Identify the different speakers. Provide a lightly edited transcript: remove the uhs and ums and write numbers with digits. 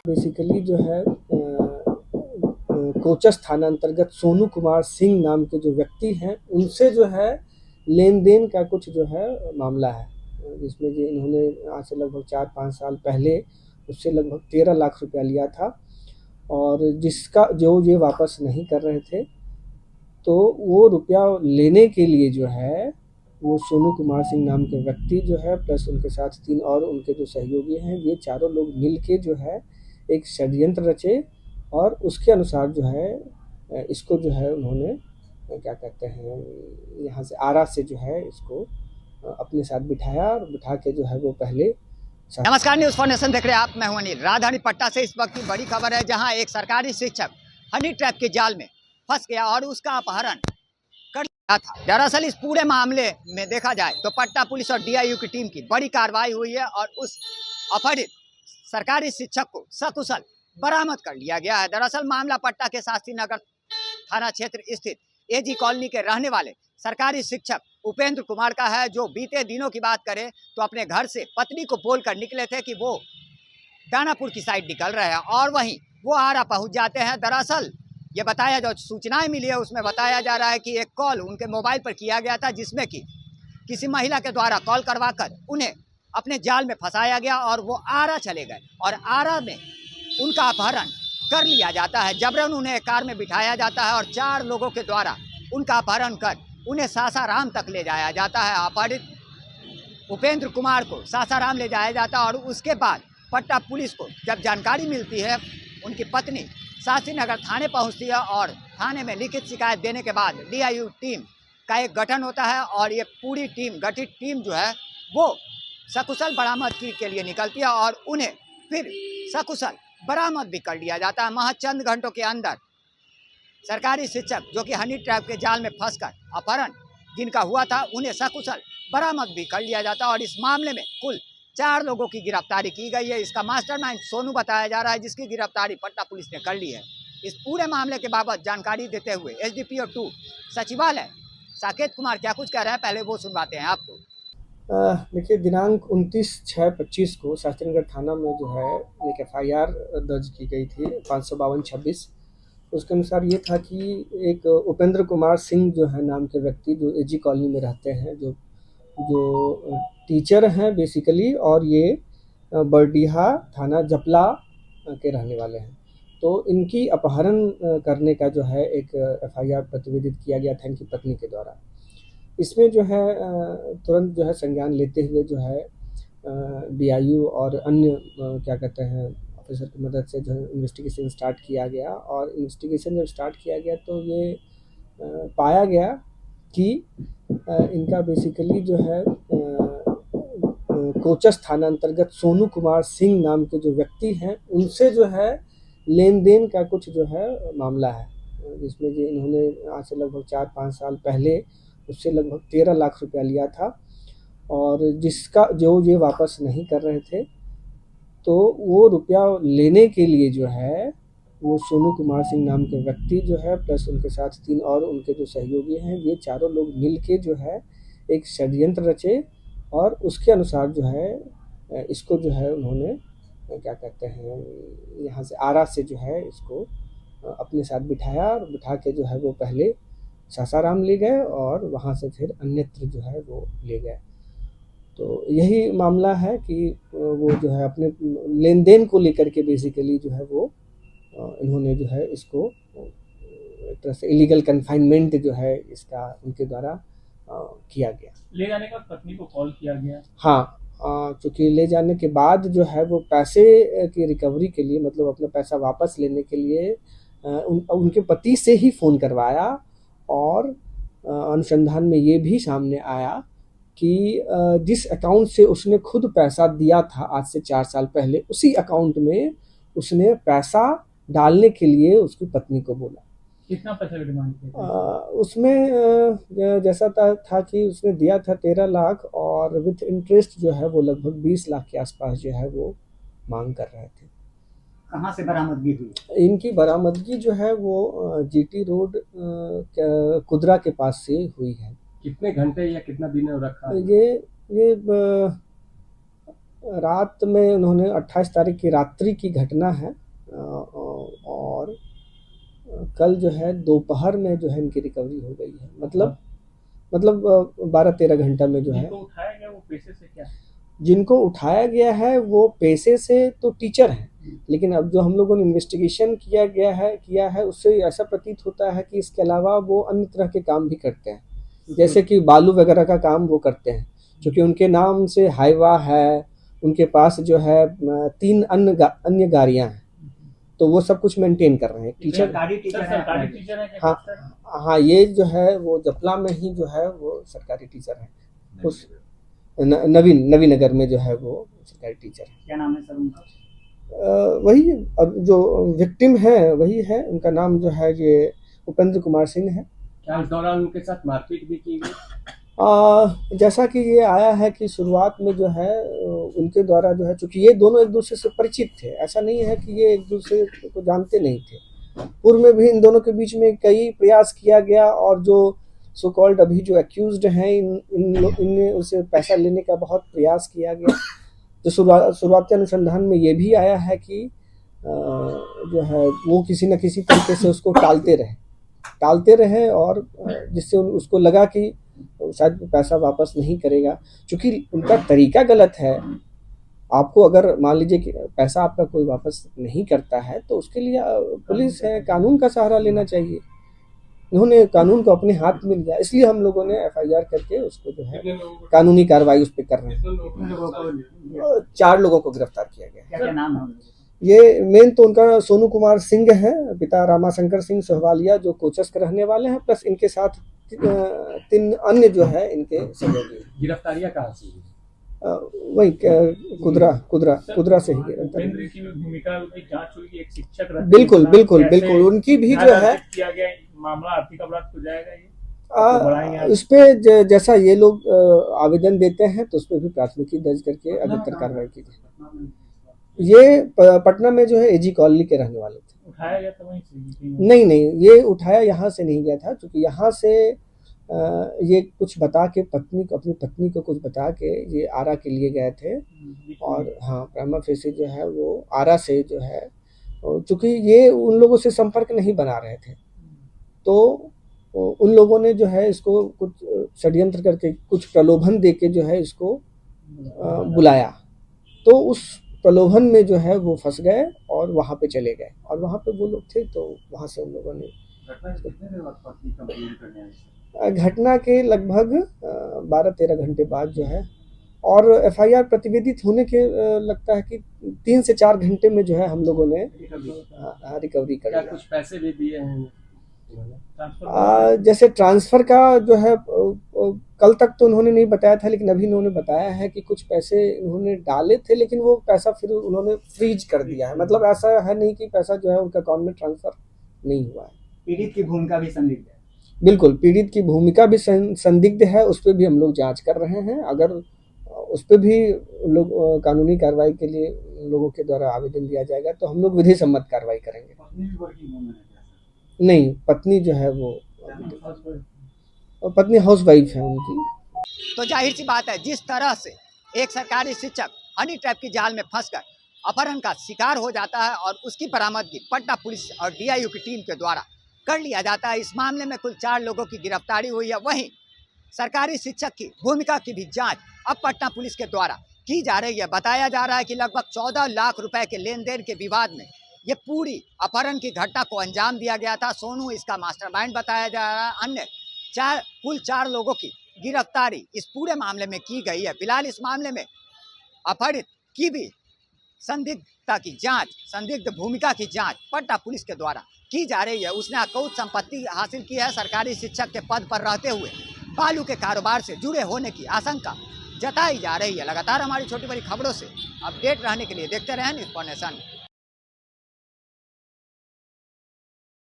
Speaker 1: Basically जो है कोचस थाना अंतर्गत सोनू कुमार सिंह नाम के जो व्यक्ति हैं उनसे जो है लेन देन का कुछ जो है मामला है, जिसमें जो इन्होंने आज से लगभग 4-5 साल पहले उससे लगभग 13 लाख रुपया लिया था और जिसका जो ये वापस नहीं कर रहे थे, तो वो रुपया लेने के लिए जो है वो सोनू कुमार सिंह नाम के व्यक्ति जो है प्लस उनके साथ 3 और उनके जो सहयोगी हैं, ये चारों लोग मिल के जो है एक षड्यंत्र रचे और उसके अनुसार जो है इसको जो है उन्होंने क्या कहते हैं, यहाँ से आरा से जो है इसको अपने साथ बिठाया और बिठा के जो है वो पहले।
Speaker 2: नमस्कार, न्यूज़ फॉर नेशन देख रहे हैं आप। मैं हूं अनिल। राजधानी पटना से इस वक्त की बड़ी खबर है, जहां एक सरकारी शिक्षक हनी ट्रैप के जाल में फंस गया और उसका अपहरण कर लिया था। दरअसल इस पूरे मामले में देखा जाए तो पटना पुलिस और डीआईयू की टीम की बड़ी कार्रवाई हुई है और उस अपहरित सरकारी शिक्षक को सकुशल बरामद कर लिया गया है। दरअसल मामला पटना के शास्त्री नगर थाना क्षेत्र स्थित एजी कॉलोनी के रहने वाले सरकारी शिक्षक उपेंद्र कुमार का है, जो बीते दिनों की बात करें तो अपने घर से पत्नी को बोलकर निकले थे कि वो दानापुर की साइड निकल रहे हैं और वहीं वो आरा पहुंच जाते हैं। दरअसल ये बताया, जो सूचनाएं मिली है उसमें बताया जा रहा है कि एक कॉल उनके मोबाइल पर किया गया था, जिसमें कि किसी महिला के द्वारा कॉल करवाकर उन्हें अपने जाल में फंसाया गया और वो आरा चले गए और आरा में उनका अपहरण कर लिया जाता है। जबरन उन्हें कार में बिठाया जाता है और 4 लोगों के द्वारा उनका अपहरण कर उन्हें सासाराम तक ले जाया जाता है। अपहरित उपेंद्र कुमार को सासाराम ले जाया जाता है और उसके बाद पटना पुलिस को जब जानकारी मिलती है, उनकी पत्नी शास्त्री नगर थाने पहुंचती है और थाने में लिखित शिकायत देने के बाद डीआईयू टीम का एक गठन होता है और ये पूरी टीम, गठित टीम जो है वो सकुशल बरामदगी के लिए निकलती है और उन्हें फिर सकुशल बरामद भी कर लिया जाता है। महज चंद घंटों के अंदर सरकारी शिक्षक जो कि हनी ट्रैप के जाल में फंसकर अपहरण जिनका हुआ था, उन्हें सकुशल बरामद भी कर लिया जाता है और इस मामले में कुल 4 लोगों की गिरफ्तारी की गई है। इसका मास्टरमाइंड सोनू बताया जा रहा है, जिसकी गिरफ्तारी पटना पुलिस ने कर ली है। इस पूरे मामले के बाबत जानकारी देते हुए एसडीपीओ 2 सचिवालय साकेत कुमार क्या कुछ कह रहे हैं, पहले वो सुनवाते हैं आपको।
Speaker 1: देखिए, दिनांक 29/6/25 को शास्त्रीनगर थाना में जो है एक एफआईआर दर्ज की गई थी 552-26। उसके अनुसार ये था कि एक उपेंद्र कुमार सिंह जो है नाम के व्यक्ति, जो एजी कॉलोनी में रहते हैं, जो जो टीचर हैं बेसिकली, और ये बरडीहा थाना जपला के रहने वाले हैं। तो इनकी अपहरण करने का जो है एक एफआईआर प्रतिवेदित किया गया था इनकी पत्नी के द्वारा। इसमें जो है तुरंत जो है संज्ञान लेते हुए जो है डीआईयू और अन्य क्या कहते हैं ऑफिसर की मदद से जो है इन्वेस्टिगेशन स्टार्ट किया गया और इन्वेस्टिगेशन जब स्टार्ट किया गया तो ये पाया गया कि इनका बेसिकली जो है कोचस थाना अंतर्गत सोनू कुमार सिंह नाम के जो व्यक्ति हैं उनसे जो है लेन देन का कुछ जो है मामला है, जिसमें जो इन्होंने आज से लगभग 4-5 साल पहले उससे लगभग 13 लाख रुपया लिया था और जिसका जो ये वापस नहीं कर रहे थे, तो वो रुपया लेने के लिए जो है वो सोनू कुमार सिंह नाम के व्यक्ति जो है प्लस उनके साथ 3 और उनके जो सहयोगी हैं, ये चारों लोग मिल के जो है एक षड्यंत्र रचे और उसके अनुसार जो है इसको जो है उन्होंने क्या कहते हैं, यहाँ से आरा से जो है इसको अपने साथ बिठाया और बिठा के जो है वो पहले सासाराम ले गए और वहाँ से फिर अन्यत्र जो है वो ले गए। तो यही मामला है कि वो जो है अपने लेन देन को लेकर के बेसिकली जो है वो इन्होंने जो है इसको एक तरह से इलीगल कन्फाइनमेंट जो है इसका उनके द्वारा किया गया।
Speaker 3: ले जाने का पत्नी को कॉल किया गया।
Speaker 1: हाँ, चूँकि ले जाने के बाद जो है वो पैसे की रिकवरी के लिए, मतलब अपना पैसा वापस लेने के लिए उनके पति से ही फ़ोन करवाया और अनुसंधान में ये भी सामने आया कि जिस अकाउंट से उसने खुद पैसा दिया था आज से 4 साल पहले, उसी अकाउंट में उसने पैसा डालने के लिए उसकी पत्नी को बोला।
Speaker 3: कितना पैसा का डिमांड किया?
Speaker 1: उसमें जैसा था कि उसने दिया था 13 लाख और विथ इंटरेस्ट जो है वो लगभग 20 लाख के आसपास जो है वो मांग कर रहे थे।
Speaker 2: कहाँ से बरामदगी हुई?
Speaker 1: इनकी बरामदगी जो है वो जीटी रोड कुदरा के पास से हुई है।
Speaker 3: कितने घंटे या कितना दिन रखा?
Speaker 1: ये रात में उन्होंने 28 तारीख की रात्रि की घटना है और कल जो है दोपहर में जो है इनकी रिकवरी हो गई है। मतलब 12-13 घंटा में जो है।
Speaker 3: जिनको उठाया गया वो पैसे से क्या?
Speaker 1: जिनको उठाया गया है वो पैसे से तो टीचर हैं, लेकिन अब जो हम लोगों ने इन्वेस्टिगेशन किया है उससे ऐसा प्रतीत होता है कि इसके अलावा वो अन्य तरह के काम भी करते हैं, जैसे कि बालू वगैरह का काम वो करते हैं, क्योंकि उनके नाम से हाईवा है, उनके पास जो है 3 अन्य गाड़ियां हैं, तो वो सब कुछ मेंटेन कर रहे हैं।
Speaker 3: सरकारी टीचर है क्या?
Speaker 1: हाँ, ये जो है वो जपला में ही जो है वो सरकारी टीचर है, उस नवीन नगर में जो है वो सरकारी टीचर है।
Speaker 3: क्या नाम है सर उनका?
Speaker 1: वही अब जो विक्टिम है वही है, उनका नाम जो है ये उपेंद्र कुमार सिंह है।
Speaker 3: क्या इस दौरान उनके साथ मारपीट भी की गई?
Speaker 1: जैसा कि ये आया है कि शुरुआत में जो है उनके द्वारा जो है, चूंकि ये दोनों एक दूसरे से परिचित थे, ऐसा नहीं है कि ये एक दूसरे को जानते नहीं थे। पूर्व में भी इन दोनों के बीच में कई प्रयास किया गया और जो सो कॉल्ड अभी जो एक्यूज्ड हैं इनने उसे पैसा लेने का बहुत प्रयास किया गया। तो शुरुआती अनुसंधान में ये भी आया है कि जो है वो किसी न किसी तरीके से उसको टालते रहे और जिससे उसको लगा कि शायद पैसा वापस नहीं करेगा, क्योंकि उनका तरीका गलत है। आपको अगर मान लीजिए कि पैसा आपका कोई वापस नहीं करता है तो उसके लिए पुलिस है, कानून का सहारा लेना चाहिए। उन्होंने कानून को अपने हाथ में लिया, इसलिए हम लोगों ने FIR करके उसको जो है कानूनी कार्रवाई उस पर कर रहे हैं। 4 लोगों को गिरफ्तार किया गया।
Speaker 3: क्या नाम है?
Speaker 1: ये मेन तो उनका सोनू कुमार सिंह है, पिता रामाशंकर सिंह सोहवालिया जो कोचस के रहने वाले हैं, प्लस इनके साथ 3 अन्य जो है इनके सहयोगी।
Speaker 3: गिरफ्तारियां कहाँ से?
Speaker 1: वही कुदरा से ही
Speaker 3: उपेंद्र की भूमिका की जांच हुई, एक शिक्षक
Speaker 1: बिल्कुल उनकी भी जो है
Speaker 3: किया गया मामला आर्थिक अपराध हो जाएगा ये।
Speaker 1: उस पे जैसा ये लोग आवेदन देते हैं तो उस पर भी प्राथमिकी दर्ज करके अग्रतर कार्रवाई की जाए। ये पटना में जो है AG कॉलोनी के रहने वाले थे।
Speaker 3: उठाया गया था वहीं से?
Speaker 1: नहीं, ये उठाया यहाँ से नहीं गया था, क्योंकि यहाँ से ये कुछ बता के अपनी पत्नी को कुछ बता के ये आरा के लिए गए थे। और हाँ, प्राइमा फेसी जो है वो आरा से जो है, चूँकि ये उन लोगों से संपर्क नहीं बना रहे थे, तो उन लोगों ने जो है इसको कुछ षड्यंत्र करके कुछ प्रलोभन दे के जो है इसको बुलाया, तो उस प्रलोभन में जो है वो फंस गए और वहाँ पे चले गए, और वहाँ पे वो लोग थे, तो वहाँ से उन लोगों ने घटना के लगभग 12-13 घंटे बाद जो है, और FIR प्रतिवेदित होने के लगता है कि 3 से 4 घंटे में जो है हम लोगों ने रिकवरी कर लिया।
Speaker 3: कुछ पैसे भी दिए हैं?
Speaker 1: जैसे ट्रांसफर का जो है कल तक तो उन्होंने नहीं बताया था, लेकिन अभी उन्होंने बताया है कि कुछ पैसे उन्होंने डाले थे, लेकिन वो पैसा फिर उन्होंने फ्रीज कर दिया है। मतलब ऐसा है नहीं कि पैसा जो है उनका अकाउंट में ट्रांसफर नहीं हुआ है।
Speaker 2: पीड़ित की भूमिका भी संदिग्ध है।
Speaker 1: बिल्कुल, पीड़ित की भूमिका भी संदिग्ध है, उस पर भी हम लोग जांच कर रहे हैं। अगर उस पर भी लोग कानूनी कार्रवाई के लिए लोगों के द्वारा आवेदन दिया जाएगा तो हम लोग विधि सम्मत कार्रवाई करेंगे। नहीं, पत्नी जो है वो पत्नी हाउसवाइफ है उनकी।
Speaker 2: तो जाहिर सी बात है, जिस तरह से एक सरकारी शिक्षक हनी ट्रैप की जाल में फंसकर अपहरण का शिकार हो जाता है और उसकी बरामदगी पटना पुलिस और DIU की टीम के द्वारा कर लिया जाता है। इस मामले में कुल 4 लोगों की गिरफ्तारी हुई है। वहीं सरकारी शिक्षक की भूमिका की भी जांच अब पटना पुलिस के द्वारा की जा रही है। बताया जा रहा है कि लगभग 14 लाख रुपए के लेन देन के विवाद में ये पूरी अपहरण की घटना को अंजाम दिया गया था। सोनू इसका मास्टरमाइंड बताया जा रहा है। अन्य कुल 4 लोगों की गिरफ्तारी इस पूरे मामले में की गई है। फिलहाल इस मामले में अपहरित की भी संदिग्ध भूमिका की जांच पटना पुलिस के द्वारा की जा रही है। उसने अकौत संपत्ति हासिल की है। सरकारी शिक्षक के पद पर रहते हुए बालू के कारोबार से जुड़े होने की आशंका जताई जा रही है। लगातार हमारी छोटी बड़ी खबरों से अपडेट रहने के लिए देखते रहें न्यूज़ फॉर नेशन।